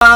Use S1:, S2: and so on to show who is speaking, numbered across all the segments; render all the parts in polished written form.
S1: You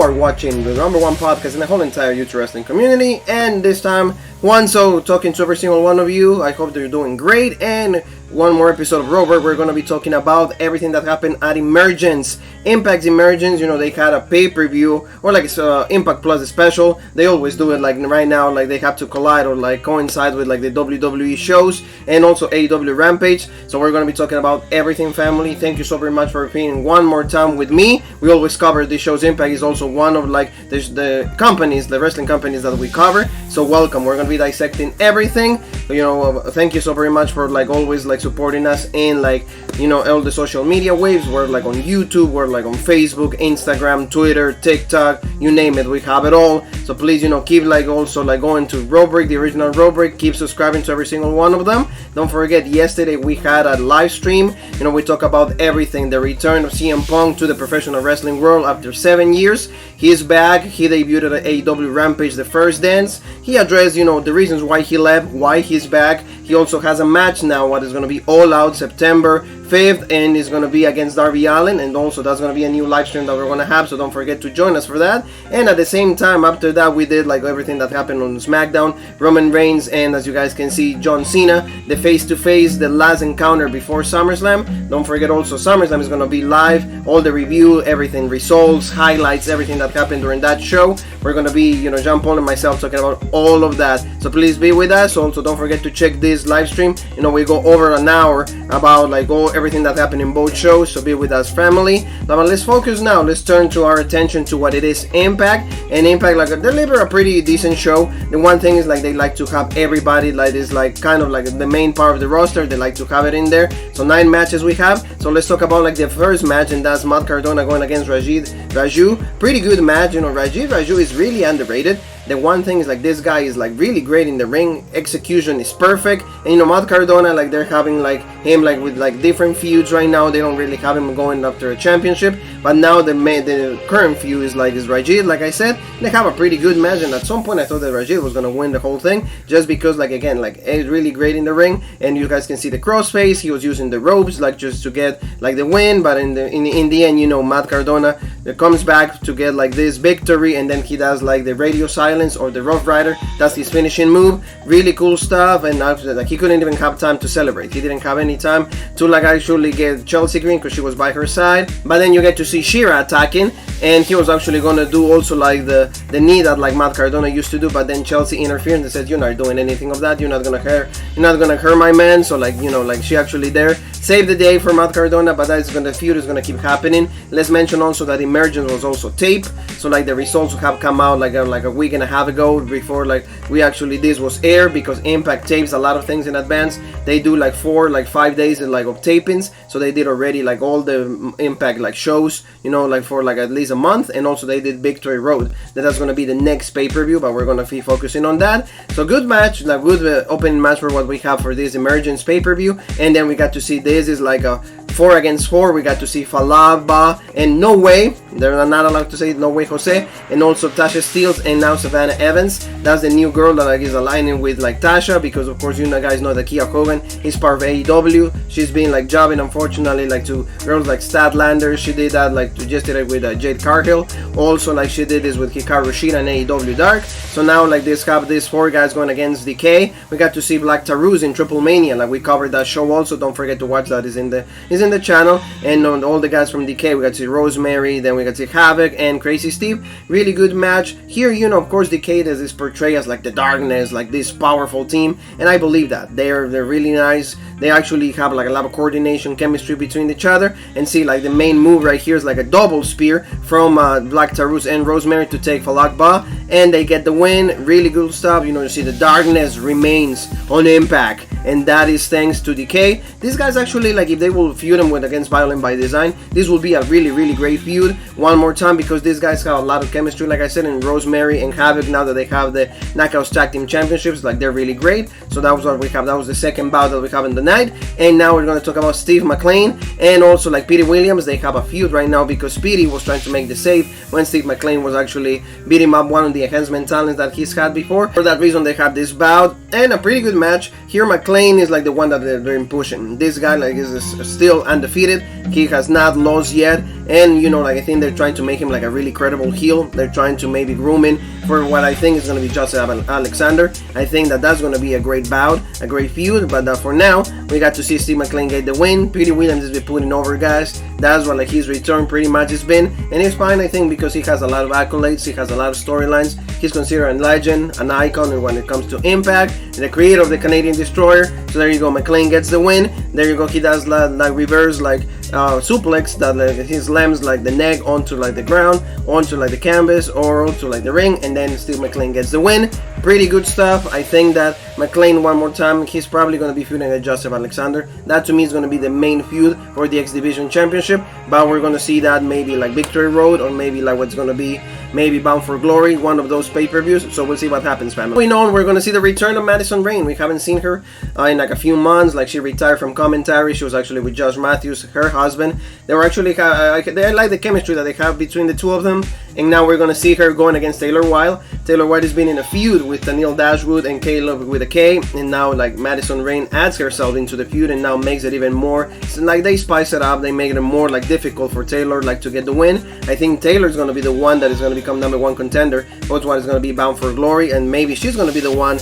S1: are watching the number one podcast in the whole entire YouTube wrestling community, and this time, talking to every single one of you. I hope that you're doing great, and one more episode of Rover. We're going to be talking about everything that happened at Emergence. Impact's Emergence, they had a pay-per-view, or like it's Impact Plus special. They always do it like right now, like they have to collide or like coincide with like the WWE shows and also AEW Rampage. So we're going to be talking about everything, family. Thank you so very much for being one more time with me. We always cover these shows. Impact is also one of like the companies, the wrestling companies that we cover. So welcome. We're going to be dissecting everything. Thank you so very much for like always like supporting us in like all the social media waves. We're like on YouTube, we're like on Facebook, Instagram, Twitter, TikTok, you name it, we have it all. So please keep like also like going to Robreak, the original Robreak, keep subscribing to every single one of them. Don't forget, yesterday we had a live stream. We talk about everything, the return of CM Punk to the professional wrestling world after 7 years. He is back. He debuted at AEW Rampage, the first dance. He addressed the reasons why he left, why he's back. He also has a match now, what is going to be All Out September 5th, and it's going to be against Darby Allin, and also that's going to be a new live stream that we're going to have, so don't forget to join us for that. And at the same time, after that, we did like everything that happened on Smackdown. Roman Reigns and, as you guys can see, John Cena, the face-to-face, the last encounter before SummerSlam. Don't forget also, SummerSlam is going to be live, all the review, everything, results, highlights, everything that happened during that show. We're going to be, John Paul and myself talking about all of that. So please be with us. Also, don't forget to check this live stream. We go over an hour about like everything that happened in both shows. So be with us, family. Now let's focus now. Let's turn to our attention to what it is Impact. And Impact like deliver a pretty decent show. The one thing is like they like to have everybody like this, like kind of like the main part of the roster. They like to have it in there. So 9 matches we have. So let's talk about like the first match, and that's Matt Cardona going against Rajeev. Pretty good match. Rajeev is really underrated. The one thing is like this guy is like really great in the ring, execution is perfect, and Matt Cardona, like they're having like him like with like different feuds right now. They don't really have him going after a championship, but now the current feud is Rajeev. Like I said, they have a pretty good match, and at some point I thought that Rajeev was gonna win the whole thing, just because like again like he's really great in the ring, and you guys can see the crossface. He was using the ropes like just to get like the win, but in the end, Matt Cardona comes back to get like this victory, and then he does like the radio silence or the Rough Rider. That's his finishing move. Really cool stuff, and after like he couldn't even have time to celebrate. He didn't have any time to like actually get Chelsea Green because she was by her side. But then you get to see Shira attacking, and he was actually gonna do also like the knee that like Matt Cardona used to do, but then Chelsea interfered and said, "You're not doing anything of that. You're not gonna hurt my man." So like like she actually there saved the day for Matt Cardona, but the feud is gonna keep happening. Let's mention also that Emergence was also taped, so like the results have come out like a week and a half ago before like this was aired, because Impact tapes a lot of things in advance. They do like 5 days of tapings, so they did already like all the Impact like shows, like for like at least a month, and also they did Victory Road. That's gonna be the next pay-per-view, but we're gonna be focusing on that. So good match, like good opening match for what we have for this Emergence pay-per-view, and then we got to see this is like a 4 against 4. We got to see Falaba and No Way. They're not allowed to say No Way Jose, and also Tasha Steelz, and now Savannah Evans. That's the new girl that like is aligning with like Tasha, because of course guys know that Kia Hogan is part of AEW. She's been like jobbing, unfortunately, like to girls like Statlander. She did that like just did it with Jade Cargill. Also like she did this with Hikaru Shida and AEW Dark. So now like these 4 guys going against DK. We got to see Black Taurus in Triplemania. Like we covered that show also. Don't forget to watch that. Is in the channel. And on all the guys from DK, we got to see Rosemary, then we got to see Havoc and Crazy Steve. Really good match. Here, of course, DK does this portray as like the darkness, like this powerful team, and I believe that they're really nice. They actually have like a lot of coordination, chemistry between each other. And see like the main move right here is like a double spear from Black Taurus and Rosemary to take Falak Ba, and they get the win. Really good stuff. You see the darkness remains on Impact, and that is thanks to DK. These guys actually, like if they will feud them with against Violin by Design, this will be a really great feud one more time, because these guys have a lot of chemistry, like I said, in Rosemary and Havoc. Now that they have the Knockouts Tag Team Championships, like they're really great. So that was what we have. That was the second bout that we have in the night. And now we're going to talk about Steve Mclean and also like Petey Williams. They have a feud right now because Petey was trying to make the save when Steve Mclean was actually beating up one of the enhancement talents that he's had before. For that reason, they had this bout and a pretty good match. Here Mclean is like the one that they're pushing. This guy like is still still undefeated. He has not lost yet, and like I think they're trying to make him like a really credible heel. They're trying to maybe groom him for what I think is going to be Joseph Alexander. I think that's going to be a great bout, a great feud, but for now, we got to see Steve McLean get the win. Petey Williams has been putting over guys. That's what like his return pretty much has been, and it's fine I think because he has a lot of accolades, he has a lot of storylines. He's considered a legend, an icon when it comes to Impact, the creator of the Canadian Destroyer. So there you go, McLean gets the win. There you go, he does like reverse suplex that he slams like the neck onto like the ground, onto like the canvas or onto like the ring, and then Steve McLean gets the win. Pretty good stuff. I think that McLean one more time, he's probably going to be feuding with Joseph Alexander. That to me is going to be the main feud for the X Division Championship, but we're going to see that maybe like Victory Road or maybe like what's going to be maybe Bound for Glory, one of those pay-per-views. So we'll see what happens, family. Moving on, we're going to see the return of Madison Rayne. We haven't seen her in like a few months. Like she retired from commentary. She was actually with Josh Matthews, her husband. They were actually I like the chemistry that they have between the two of them. And now we're going to see her going against Taylor Wilde. Taylor Wilde has been in a feud with Daniel Dashwood and Caleb with a K, and now like Madison Rayne adds herself into the feud and now makes it even more. So, like they spice it up, they make it more like difficult for Taylor like to get the win. I think Taylor's going to be the one that is going to become #1 contender. Both one is going to be Bound for Glory, and maybe she's going to be the one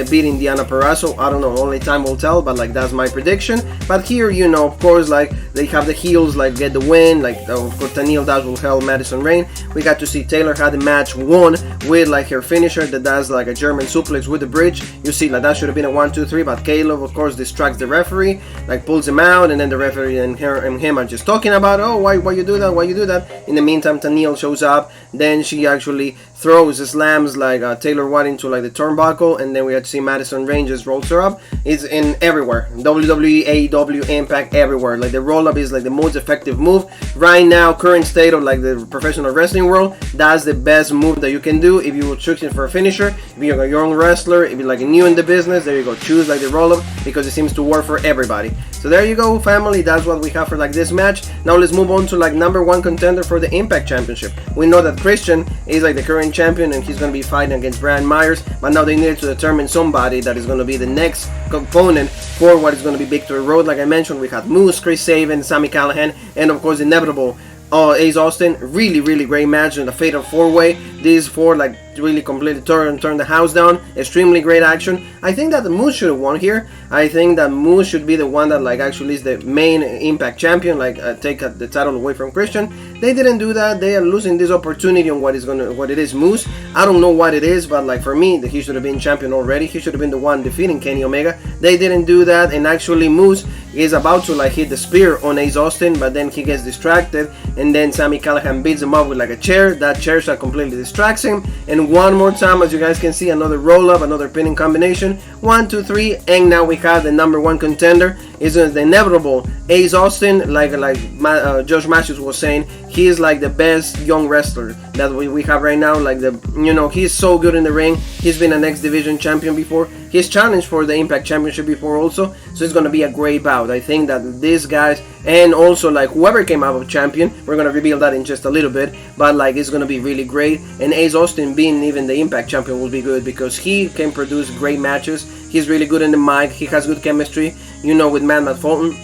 S1: beating Diana Perazzo. I don't know, only time will tell, but like that's my prediction. But here, of course, like they have the heels like get the win, like of course Daniel Dashwood held Madison Rayne. We got to see Taylor had the match won with like her finisher that does like a German suplex with the bridge. You see like that should have been a 1-2-3, but Caleb of course distracts the referee, like pulls him out, and then the referee and him are just talking about, oh, why you do that. In the meantime, Danielle shows up. Then she actually slams like Taylor Wilde into like the turnbuckle, and then we had to see Madison Rayne just rolls her up. It's in everywhere, WWE, AEW, Impact, everywhere. Like the roll up is like the most effective move right now, current state of like the professional wrestling world. That's the best move that you can do if you were choosing for a finisher. If you're a young wrestler, if you're like new in the business, there you go, choose like the roll up because it seems to work for everybody. So there you go, family. That's what we have for like this match. Now let's move on to like #1 contender for the Impact Championship. We know that Christian is like the current champion and he's going to be fighting against Brian Myers, but now they need to determine somebody that is going to be the next component for what is going to be Victory Road. Like I mentioned, we had Moose, Chris Sabin, Sami Callihan, and of course inevitable Ace Austin. Really great match in the Fatal 4-Way. These four like really completely turn the house down. Extremely great action. I think that the Moose should have won here. I think that Moose should be the one that like actually is the main Impact champion, like take the title away from Christian. They didn't do that. They are losing this opportunity on what it is Moose. I don't know what it is, but like for me, he should have been champion already. He should have been the one defeating Kenny Omega. They didn't do that, and actually Moose is about to like hit the spear on Ace Austin, but then he gets distracted, and then Sami Callihan beats him up with like a chair. That chair shot completely distracts him, and one more time, as you guys can see, another roll up, another pinning combination. 1, 2, 3, and now we have the #1 contender. Is the inevitable Ace Austin. Like Josh Matthews was saying, he is like the best young wrestler that we have right now. Like he's so good in the ring. He's been an X Division champion before. He's challenged for the Impact Championship before also. So it's gonna be a great bout. I think that these guys, and also like whoever came out of champion, we're gonna reveal that in just a little bit. But like it's gonna be really great. And Ace Austin being even the Impact champion will be good because he can produce great matches. He's really good in the mic. He has good chemistry, with Matt Fulton.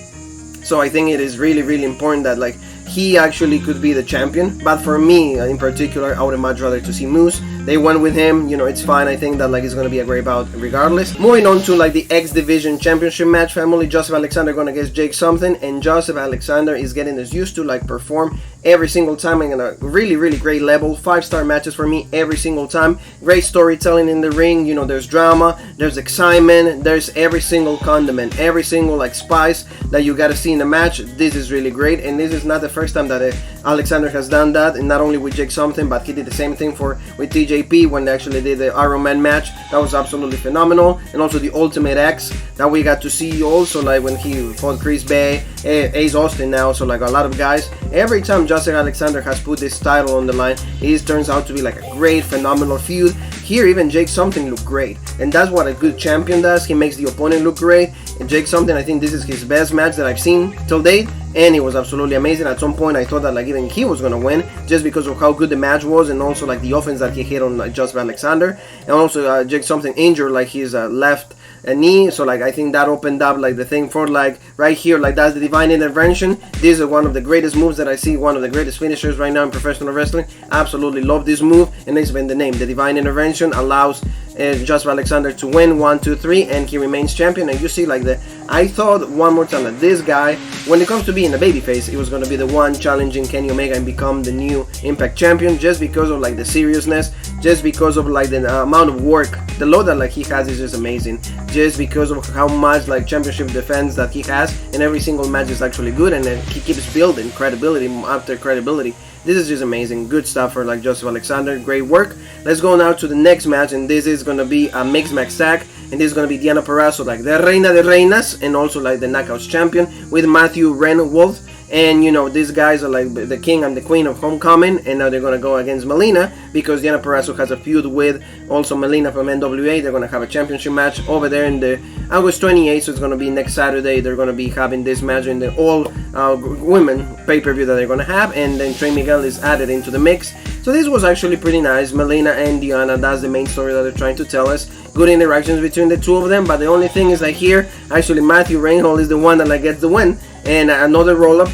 S1: So I think it is really important that like he actually could be the champion. But for me in particular, I would much rather to see Moose. They went with him, it's fine. I think that like it's gonna be a great bout regardless. Moving on to like the X Division Championship match, family. Joseph Alexander gonna against Jake something, and Joseph Alexander is getting as used to like perform every single time in a really great level. 5-star matches for me every single time. Great storytelling in the ring. There's drama, there's excitement, there's every single condiment, every single like spice that you gotta see in the match. This is really great, and this is not the first time that Alexander has done that, and not only with Jake something, but he did the same thing with TJP when they actually did the Iron Man match. That was absolutely phenomenal. And also the Ultimate X that we got to see also, like when he fought Chris Bay, Ace Austin now, so like a lot of guys. Every time Joseph Alexander has put this title on the line, it turns out to be like a great, phenomenal feud. Here even Jake something looked great, and that's what a good champion does. He makes the opponent look great. And Jake something, I think this is his best match that I've seen till date, and it was absolutely amazing. At some point I thought that like even he was gonna win just because of how good the match was, and also like the offense that he hit on Joseph Alexander. And also Jake something injured like his left knee. So like I think that opened up like the thing for like right here, like that's the divine intervention. This is one of the greatest moves that I see, one of the greatest finishers right now in professional wrestling. Absolutely love this move, and it's been the name. The divine intervention allows Joseph Alexander to win 1, 2, 3, and he remains champion. And you see like I thought one more time that this guy, when it comes to being a babyface, it was going to be the one challenging Kenny Omega and become the new Impact champion, just because of like the seriousness, just because of like the amount of work, the load that like he has is just amazing, just because of how much like championship defense that he has, and every single match is actually good, and then he keeps building credibility after credibility. This is just amazing. Good stuff for like Joseph Alexander. Great work. Let's go now to the next match, and this is going to be a mixed match tag, and this is going to be Diana Purrazzo, like the Reina de Reinas, and also like the Knockouts champion, with Matthew Renwolf. And you know, these guys are like the king and the queen of Homecoming, and now they're going to go against Melina, because Diana Purrazzo has a feud with also Melina from NWA. They're going to have a championship match over there in the August 28th, so it's going to be next Saturday. They're going to be having this match in the all women pay-per-view that they're going to have, and then Trey Miguel is added into the mix. So this was actually pretty nice. Melina and Diana, that's the main story that they're trying to tell us. Good interactions between the two of them, but the only thing is like here, actually Matthew Reinhold is the one that like gets the win, and another roll-up.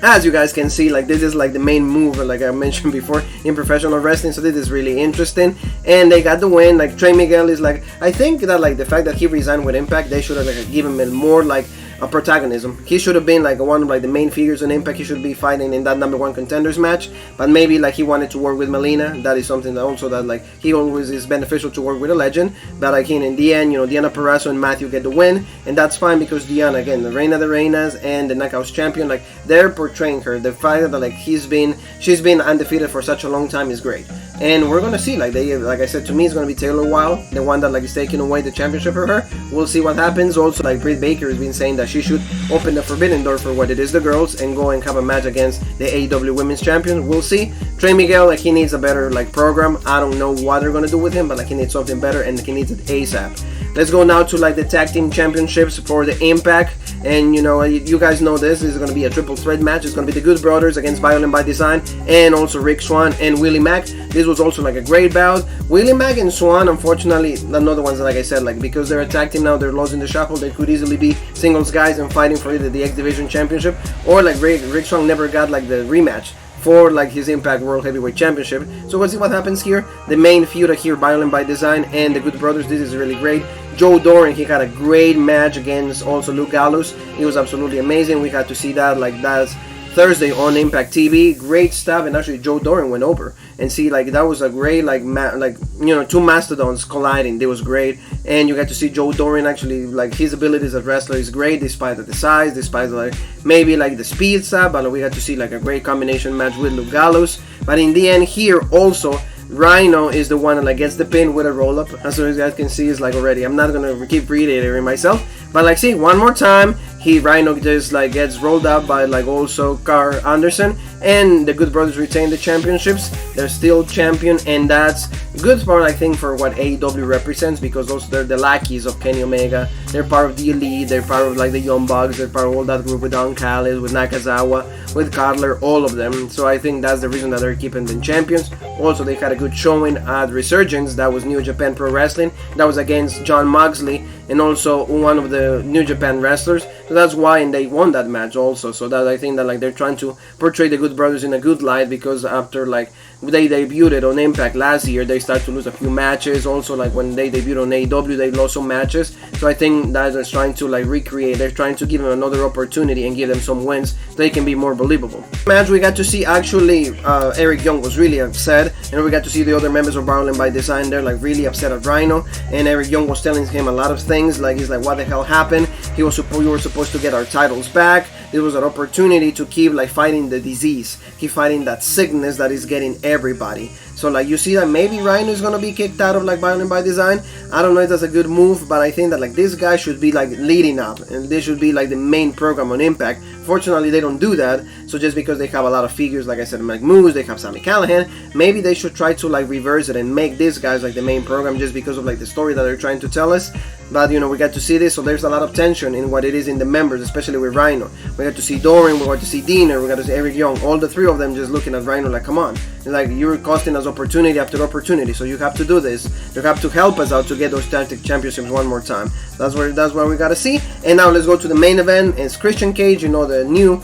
S1: As you guys can see, like this is like the main move, like I mentioned before, in professional wrestling. So this is really interesting, and they got the win. Like Trey Miguel is like, I think that like the fact that he resigned with Impact, they should have like given him more like a protagonism. He should have been like one of like the main figures in Impact. He should be fighting in that #1 contenders match, but maybe like he wanted to work with Melina. That is something that also that like he always is beneficial to work with a legend. But like in the end, you know, Diana Purrazzo and Matthew get the win, and that's fine, because Diana, again, the Reina de Reinas and the Knockouts champion, like they're portraying her. The fact that like she's been undefeated for such a long time is great. And we're gonna see, like I said, to me it's gonna be Taylor Wilde, the one that like is taking away the championship for her. We'll see what happens. Also, like Britt Baker has been saying that she should open the forbidden door for what it is, the girls, and go and have a match against the AEW Women's Champion. We'll see. Trey Miguel, like he needs a better like program. I don't know what they're gonna do with him, but like he needs something better, and he needs it ASAP. Let's go now to like the tag team championships for the Impact. And you know, you guys know this is going to be a triple threat match. It's going to be the Good Brothers against Violin by Design, and also Rick Swann and Willie Mack. This was also like a great bout. Willie Mack and Swann, unfortunately, another ones that, like I said, like because they're a tag team now, they're lost in the shuffle. They could easily be singles guys and fighting for either the X Division Championship, or like Rick Swann never got like the rematch for like his Impact World Heavyweight Championship. So we'll see what happens here. The main feud here, Violin by Design and the Good Brothers. This is really great. Joe Doran, he had a great match against also Luke Gallows. It was absolutely amazing. We got to see that like that's Thursday on Impact TV. Great stuff, and actually Joe Doran went over, and see like that was a great like you know, two mastodons colliding. It was great, and you got to see Joe Doran actually like his abilities as a wrestler is great, despite the size, despite like maybe like the speed stuff, but we got to see like a great combination match with Luke Gallows. But in the end here also, Rhino is the one that like gets the pin with a roll up. As you guys can see, is like already, I'm not gonna keep reiterating myself, but like see one more time, Rhino just like gets rolled up by like also Carl Anderson, and the Good Brothers retain the championships. They're still champion, and that's good part, I think, for what AEW represents, because those they're the lackeys of Kenny Omega. They're part of the Elite, they're part of like the Young Bucks, they're part of all that group with Don Callis, with Nakazawa, with Cutler, all of them. So I think that's the reason that they're keeping them champions. Also, they had a good showing at Resurgence. That was New Japan Pro Wrestling. That was against Jon Moxley and also one of the New Japan wrestlers. So that's why, and they won that match also. So that I think that like they're trying to portray the Good Brothers in a good light, because after like they debuted on Impact last year, they started to lose a few matches. Also, like when they debuted on AEW, they lost some matches. So I think that they're trying to like recreate. They're trying to give them another opportunity and give them some wins so they can be more believable. Match, we got to see actually Eric Young was really upset, and we got to see the other members of Violin by Design. They're like really upset at Rhino, and Eric Young was telling him a lot of things. Like he's like, what the hell happened? We were supposed to get our titles back. It was an opportunity to keep like fighting the disease, keep fighting that sickness that is getting everybody. So like you see that maybe Rhino is gonna be kicked out of like Violin by Design. I don't know if that's a good move, but I think that like this guy should be like leading up, and this should be like the main program on Impact. Fortunately, they don't do that. So just because they have a lot of figures, like I said, Mike Moose, they have Sami Callihan, maybe they should try to like reverse it and make these guys like the main program, just because of like the story that they're trying to tell us. but we got to see this, so there's a lot of tension in what it is in the members, especially with Rhino. We got to see Dorian, we got to see Diener, we got to see Eric Young, all the three of them just looking at Rhino like, come on, it's like you're costing us opportunity after opportunity, so you have to do this, you have to help us out to get those tag championships one more time. That's what we gotta see. And now let's go to the main event. It's Christian Cage, the new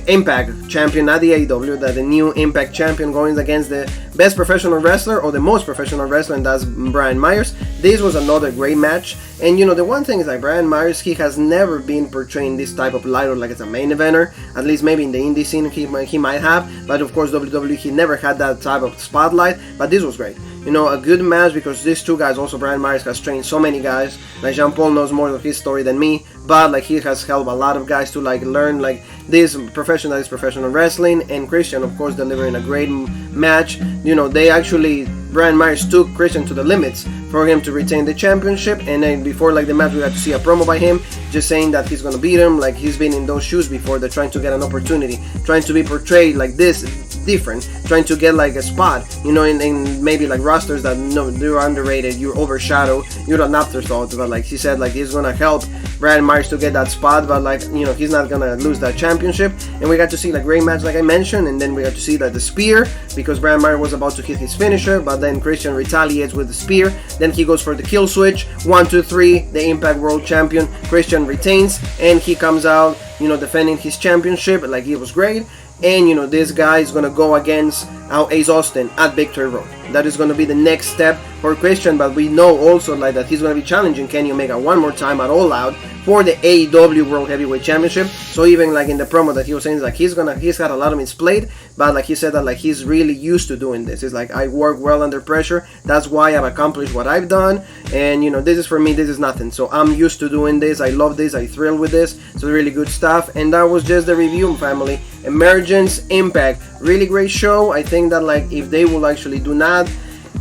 S1: Impact champion, not the AEW, the new Impact champion, going against the best professional wrestler, or the most professional wrestler, and that's Brian Myers. This was another great match. And the one thing is, like, Brian Myers, he has never been portraying this type of light, or like as a main eventer. At least maybe in the indie scene he might have, but of course WWE, he never had that type of spotlight. But this was great. A good match, because these two guys, also Brian Myers has trained so many guys. Like, Jean Paul knows more of his story than me, but like he has helped a lot of guys to like learn like this professional wrestling. And Christian, of course, delivering a great match. They actually, Brian Myers took Christian to the limits for him to retain the championship. And then before like the match, we got to see a promo by him just saying that he's gonna beat him, like he's been in those shoes before. They're trying to get an opportunity, trying to be portrayed like this different, trying to get like a spot, in maybe like rosters that they're underrated, you're overshadowed, you're an afterthought. But like he said, like he's gonna help Brian Myers to get that spot, but like he's not gonna lose that championship. And we got to see like great match, like I mentioned. And then we got to see like the spear, because Brian Myers was about to hit his finisher, but then Christian retaliates with the spear. Then he goes for the kill switch, 1, 2, 3, the Impact World Champion Christian retains, and he comes out defending his championship. Like, it was great. And this guy is gonna go against Ace Austin at Victory Road. That is gonna be the next step for Christian, but we know also like that he's gonna be challenging Kenny Omega one more time at All Out for the AEW World Heavyweight Championship. So even like in the promo that he was saying, like he's got a lot of his plate, but like he said that like he's really used to doing this. It's like, I work well under pressure. That's why I've accomplished what I've done. And this is, for me, this is nothing. So I'm used to doing this. I love this. I thrill with this. So really good stuff. And that was just the review, family. Emergence, Impact, really great show. I think that like if they will actually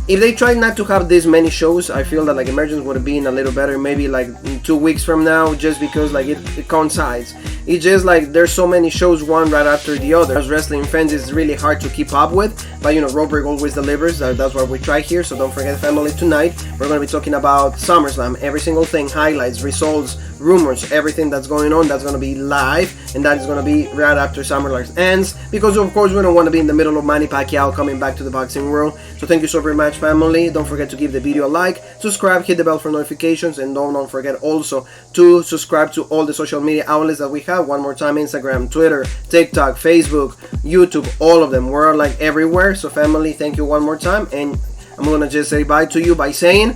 S1: if they try not to have this many shows, I feel that like Emergence would have been a little better, maybe like 2 weeks from now, just because like it coincides. It's just like there's so many shows, one right after the other. As wrestling fans, it's really hard to keep up with, but Roberg always delivers. That's what we try here. So don't forget, family, tonight we're going to be talking about SummerSlam, every single thing, highlights, results, rumors, everything that's going on. That's going to be live, and that is going to be right after SummerSlam ends, because of course we don't want to be in the middle of Manny Pacquiao coming back to the boxing world. So thank you so very much, family. Don't forget to give the video a like, subscribe, hit the bell for notifications, and don't forget also to subscribe to all the social media outlets that we have. One more time: Instagram, Twitter, TikTok, Facebook, YouTube, all of them. We're like everywhere. So family, thank you one more time, and I'm gonna just say bye to you by saying